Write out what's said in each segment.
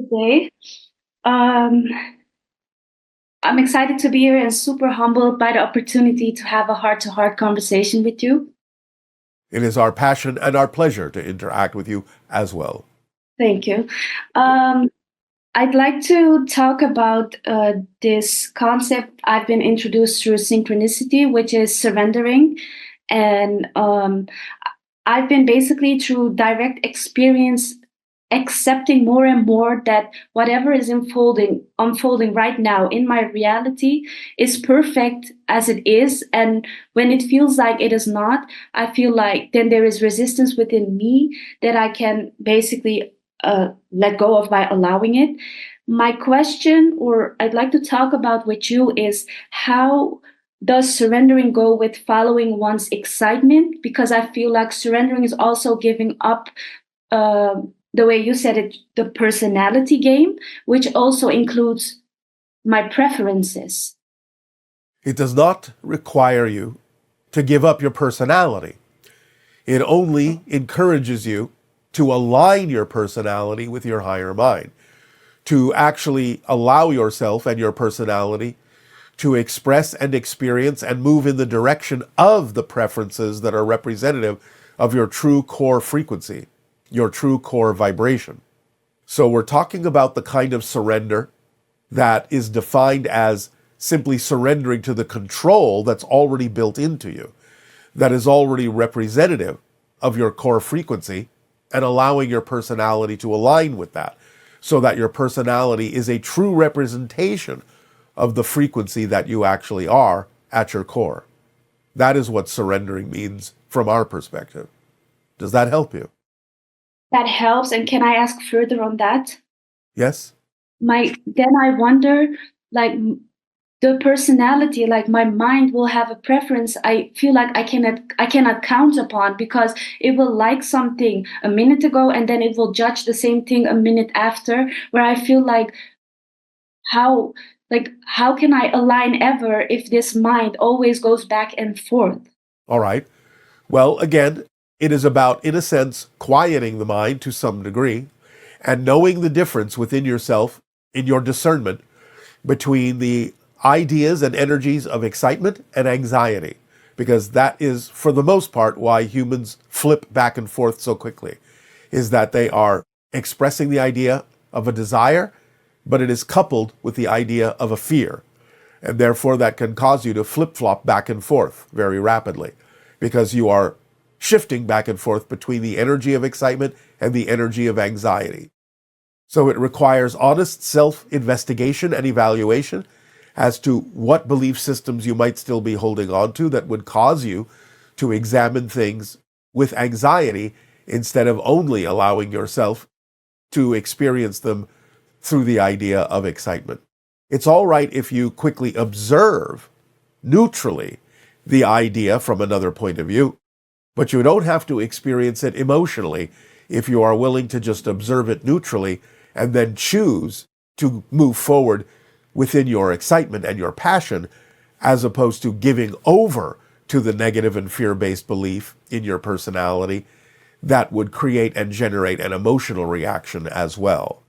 today. Um, I'm excited to be here and super humbled by the opportunity to have a heart to heart conversation with you. It is our passion and our pleasure to interact with you as well. Thank you. Um, I'd like to talk about this concept I've been introduced through synchronicity, which is surrendering. And I've been basically through direct experience accepting more and more that whatever is unfolding right now in my reality is perfect as it is, and when it feels like it is not, I feel like then there is resistance within me that I can basically let go of by allowing it. My question, or I'd like to talk about with you, is how does surrendering go with following one's excitement? Because I feel like surrendering is also giving up, uh, the way you said it, the personality game, which also includes my preferences. It does not require you to give up your personality. It only encourages you to align your personality with your higher mind, to actually allow yourself and your personality to express and experience and move in the direction of the preferences that are representative of your true core frequency, your true core vibration. So we're talking about the kind of surrender that is defined as simply surrendering to the control that's already built into you, that is already representative of your core frequency, and allowing your personality to align with that, so that your personality is a true representation of the frequency that you actually are at your core. That is what surrendering means from our perspective. Does that help you? That helps. And can I ask further on that? Yes? Then I wonder, like, the personality, like my mind will have a preference. I feel like I cannot count upon, because it will like something a minute ago and then it will judge the same thing a minute after, where I feel like how how can I align ever if this mind always goes back and forth? All right. Well, again, it is about, in a sense, quieting the mind to some degree and knowing the difference within yourself in your discernment between the ideas and energies of excitement and anxiety, because that is, for the most part, why humans flip back and forth so quickly, is that they are expressing the idea of a desire, but it is coupled with the idea of a fear. And therefore, that can cause you to flip-flop back and forth very rapidly, because you are shifting back and forth between the energy of excitement and the energy of anxiety. So it requires honest self-investigation and evaluation as to what belief systems you might still be holding on to that would cause you to examine things with anxiety, instead of only allowing yourself to experience them through the idea of excitement. It's all right if you quickly observe neutrally the idea from another point of view, but you don't have to experience it emotionally if you are willing to just observe it neutrally and then choose to move forward within your excitement and your passion, as opposed to giving over to the negative and fear-based belief in your personality that would create and generate an emotional reaction as well.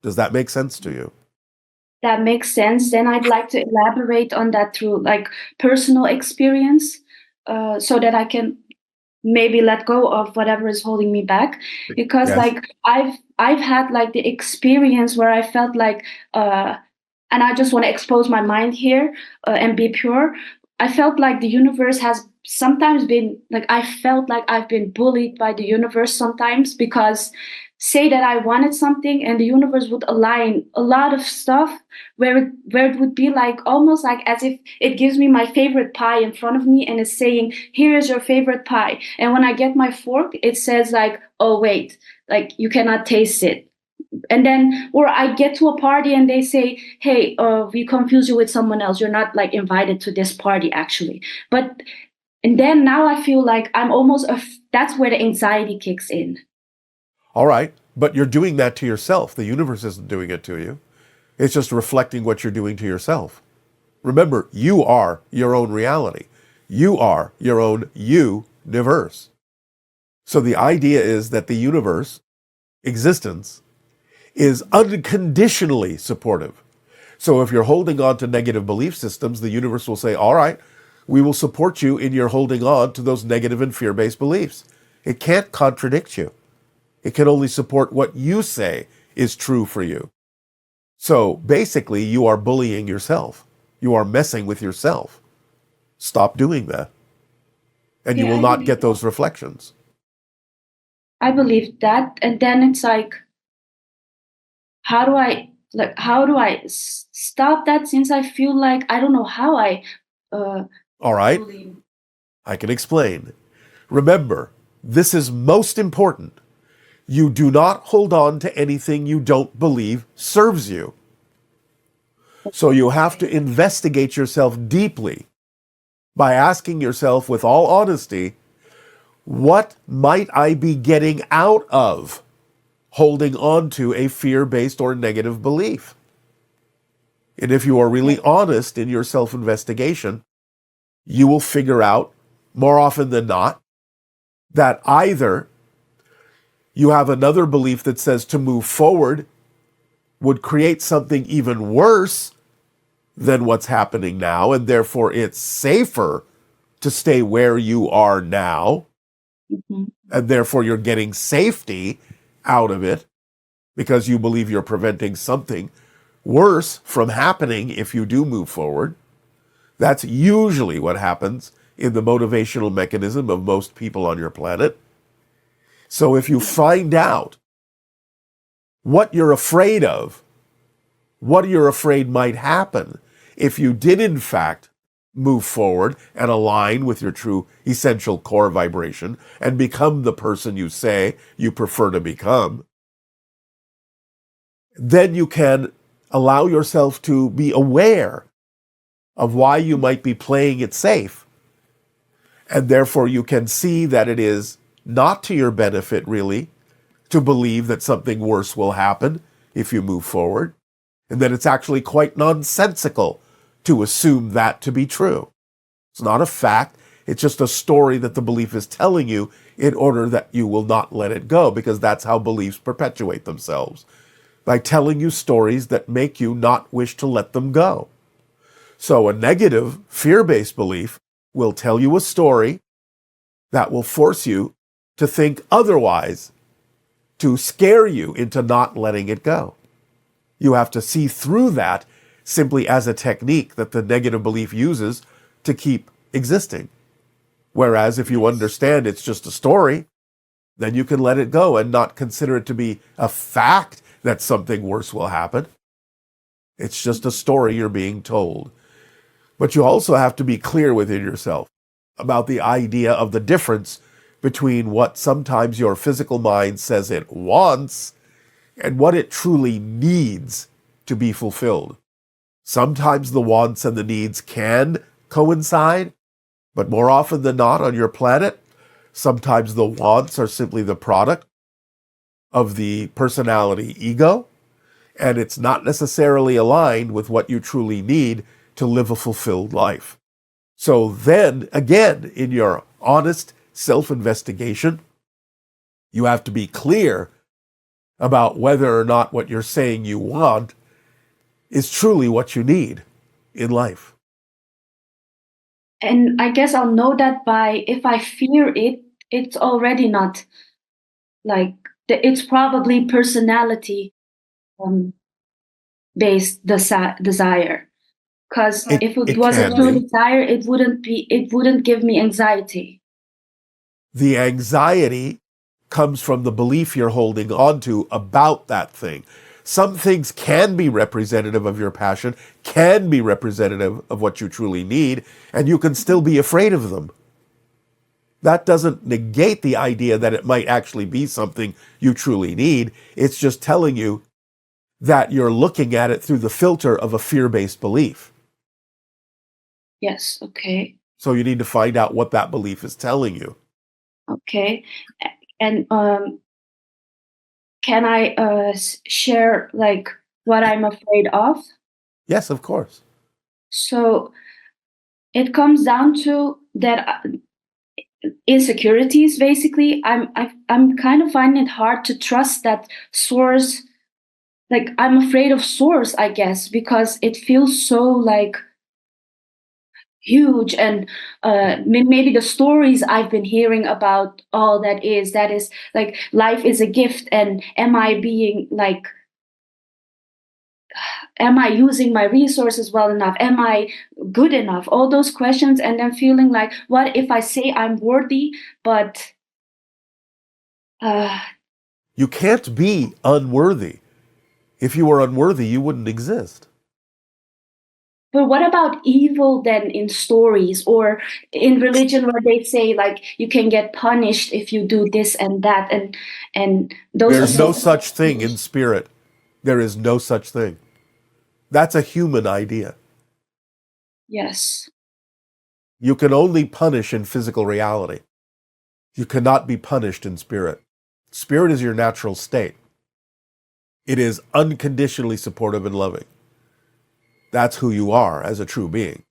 Does that make sense to you? That makes sense. Then I'd like to elaborate on that through like personal experience, so that I can maybe let go of whatever is holding me back. Because Yes. like I've had like the experience where I felt like, and I just want to expose my mind here, and be pure. I felt like the universe has sometimes been like, I felt like I've been bullied by the universe sometimes, because say that I wanted something and the universe would align a lot of stuff where it would be like almost like as if it gives me my favorite pie in front of me and is saying, here is your favorite pie. And when I get my fork, it says like, oh wait, like you cannot taste it. And then, or I get to a party and they say, hey, we confuse you with someone else, you're not like invited to this party actually. But and then now I feel like I'm almost that's where the anxiety kicks in. All right, but you're doing that to yourself. The universe isn't doing it to you. It's just reflecting what you're doing to yourself. Remember, you are your own reality. You are your own universe. So the idea is that the universe, existence, is unconditionally supportive. So if you're holding on to negative belief systems, the universe will say, all right, we will support you in your holding on to those negative and fear-based beliefs. It can't contradict you. It can only support what you say is true for you. So basically, you are bullying yourself. You are messing with yourself. Stop doing that. And you Yeah, will I not believe get that. those reflections. I believe that. And then it's like, how do I stop that, since I feel like I don't know how I uh All right? believe. I can explain. Remember, this is most important. You do not hold on to anything you don't believe serves you. So you have to investigate yourself deeply by asking yourself with all honesty, what might I be getting out of holding on to a fear-based or negative belief? And if you are really honest in your self-investigation, you will figure out, more often than not, that either you have another belief that says to move forward would create something even worse than what's happening now, and therefore it's safer to stay where you are now, Mhm. and therefore you're getting safety out of it because you believe you're preventing something worse from happening if you do move forward. That's usually what happens in the motivational mechanism of most people on your planet. So if you find out what you're afraid of, what you're afraid might happen if you did in fact move forward and align with your true essential core vibration and become the person you say you prefer to become, then you can allow yourself to be aware of why you might be playing it safe. And therefore you can see that it is not to your benefit, really, to believe that something worse will happen if you move forward, and that it's actually quite nonsensical to assume that to be true. It's not a fact. It's just a story that the belief is telling you in order that you will not let it go, because that's how beliefs perpetuate themselves, by telling you stories that make you not wish to let them go. So a negative, fear-based belief will tell you a story that will force you to think otherwise, to scare you into not letting it go. You have to see through that simply as a technique that the negative belief uses to keep existing. Whereas if you understand it's just a story, then you can let it go and not consider it to be a fact that something worse will happen. It's just a story you're being told. But you also have to be clear within yourself about the idea of the difference between what sometimes your physical mind says it wants and what it truly needs to be fulfilled. Sometimes the wants and the needs can coincide, but more often than not on your planet, sometimes the wants are simply the product of the personality ego, and it's not necessarily aligned with what you truly need to live a fulfilled life. So then, again, in your honest self-investigation, you have to be clear about whether or not what you're saying you want is truly what you need in life. And I guess I'll know that by, if I fear it, it's already not like it's probably personality um based desire. Because It if it it was a can true be. desire, it wouldn't give me anxiety. The anxiety comes from the belief you're holding on to about that thing. Some things can be representative of your passion, can be representative of what you truly need, and you can still be afraid of them. That doesn't negate the idea that it might actually be something you truly need. It's just telling you that you're looking at it through the filter of a fear-based belief. Yes, okay. So you need to find out what that belief is telling you. Okay. And can I share like what I'm afraid of? Yes, of course. So it comes down to that insecurities. Basically, I'm kind of finding it hard to trust that source like I'm afraid of source, I guess, because it feels so like huge. And maybe the stories I've been hearing about all that is like life is a gift, and am I using my resources well enough? Am I good enough? All those questions, and then feeling like, what if I say I'm worthy, but uh, You can't be unworthy. If you were unworthy, you wouldn't exist. but what about evil then in stories or in religion, where they say like you can get punished if you do this and that, and those There's no associations. such thing in spirit. There is no such thing. That's a human idea. Yes. You can only punish in physical reality. You cannot be punished in spirit. Spirit is your natural state. It is unconditionally supportive and loving. That's who you are as a true being.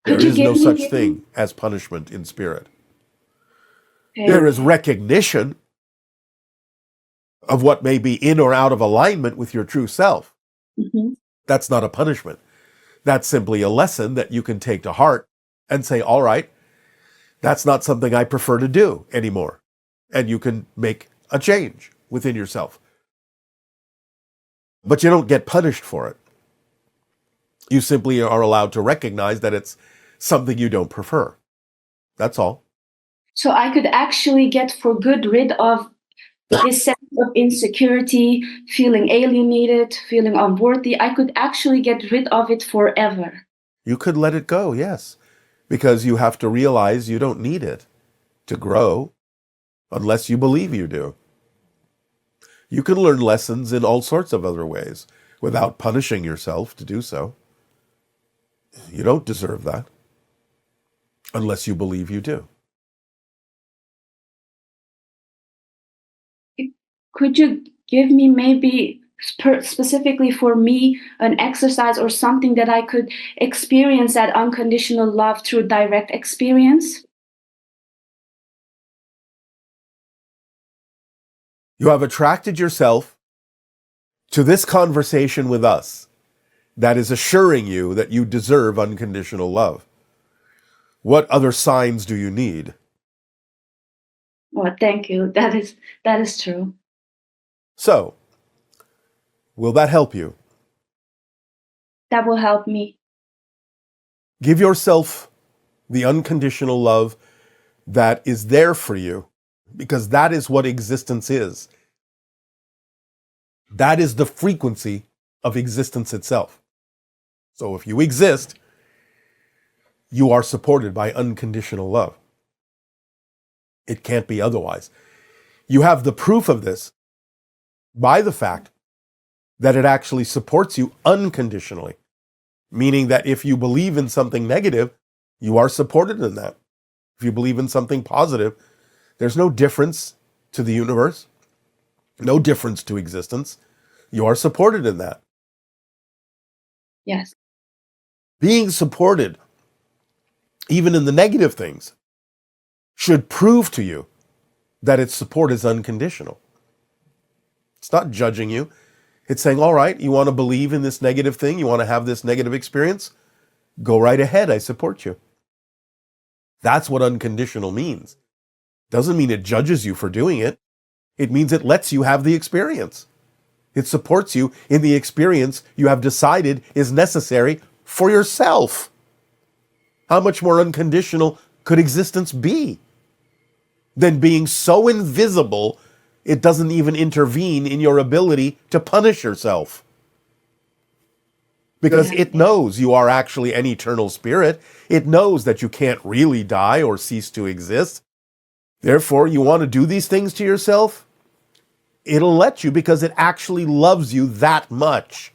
There Could you is no give such me? thing as punishment in spirit. There Okay. is recognition of what may be in or out of alignment with your true self. Mhm. That's not a punishment. That's simply a lesson that you can take to heart and say, all right, that's not something I prefer to do anymore. And you can make a change within yourself. But you don't get punished for it. You simply are allowed to recognize that it's something you don't prefer. That's all. So I could actually get for good rid of this sense of insecurity, feeling alienated, feeling unworthy. I could actually get rid of it forever. You could let it go, yes, because you have to realize you don't need it to grow unless you believe you do. You can learn lessons in all sorts of other ways without punishing yourself to do so. You don't deserve that unless you believe you do. Could you give me maybe specifically for me an exercise or something that I could experience that unconditional love through direct experience? You have attracted yourself to this conversation with us that is assuring you that you deserve unconditional love. What other signs do you need? Oh, thank you. That is true. So, will that help you? That will help me. Give yourself the unconditional love that is there for you, because that is what existence is. That is the frequency of existence itself. So if you exist, you are supported by unconditional love. It can't be otherwise. You have the proof of this by the fact that it actually supports you unconditionally, meaning that if you believe in something negative, you are supported in that. If you believe in something positive, there's no difference to the universe, no difference to existence. You are supported in that. Yes. Being supported, even in the negative things, should prove to you that its support is unconditional. It's not judging you. It's saying, all right, you want to believe in this negative thing? You want to have this negative experience? Go right ahead. I support you. That's what unconditional means. Doesn't mean it judges you for doing it. It means it lets you have the experience. It supports you in the experience you have decided is necessary for yourself. How much more unconditional could existence be than being so invisible it doesn't even intervene in your ability to punish yourself? Because Yeah. it knows you are actually an eternal spirit. It knows that you can't really die or cease to exist. Therefore, you want to do these things to yourself? It'll let you because it actually loves you that much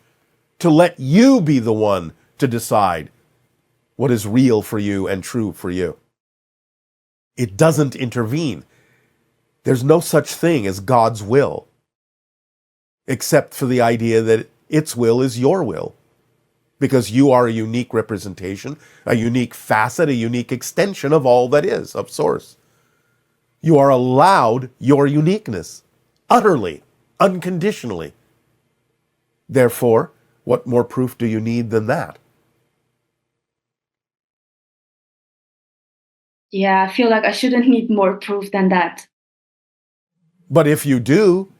to let you be the one to decide what is real for you and true for you. It doesn't intervene. There's no such thing as God's will, except for the idea that its will is your will, because you are a unique representation, a unique facet, a unique extension of all that is, of Source. You are allowed your uniqueness, utterly, unconditionally. Therefore, what more proof do you need than that? Yeah, I feel like I shouldn't need more proof than that. But if you do,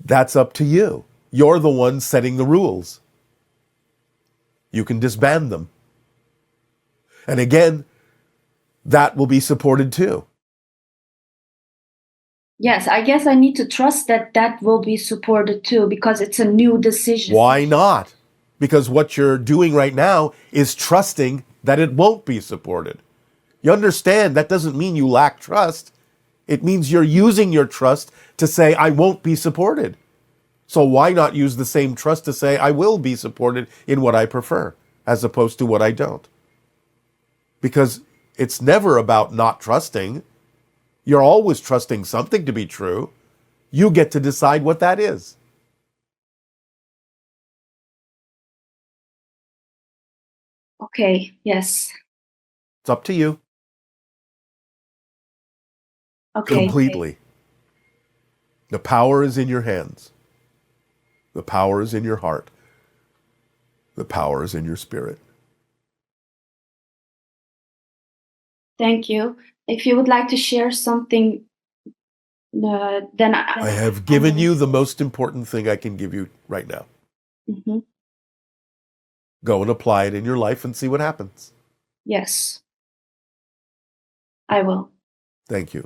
that's up to you. You're the one setting the rules. You can disband them. And again, that will be supported too. Yes, I guess I need to trust that that will be supported too because it's a new decision. Why not? Because what you're doing right now is trusting that it won't be supported. You understand that doesn't mean you lack trust. It means you're using your trust to say, I won't be supported. So why not use the same trust to say, I will be supported in what I prefer, as opposed to what I don't? Because it's never about not trusting. You're always trusting something to be true. You get to decide what that is. Okay, yes. It's up to you. Okay. Completely. The power is in your hands. The power is in your heart. The power is in your spirit. Thank you. If you would like to share something, then I have given you the most important thing I can give you right now. Mm-hmm. Go and apply it in your life and see what happens. Yes, I will. Thank you.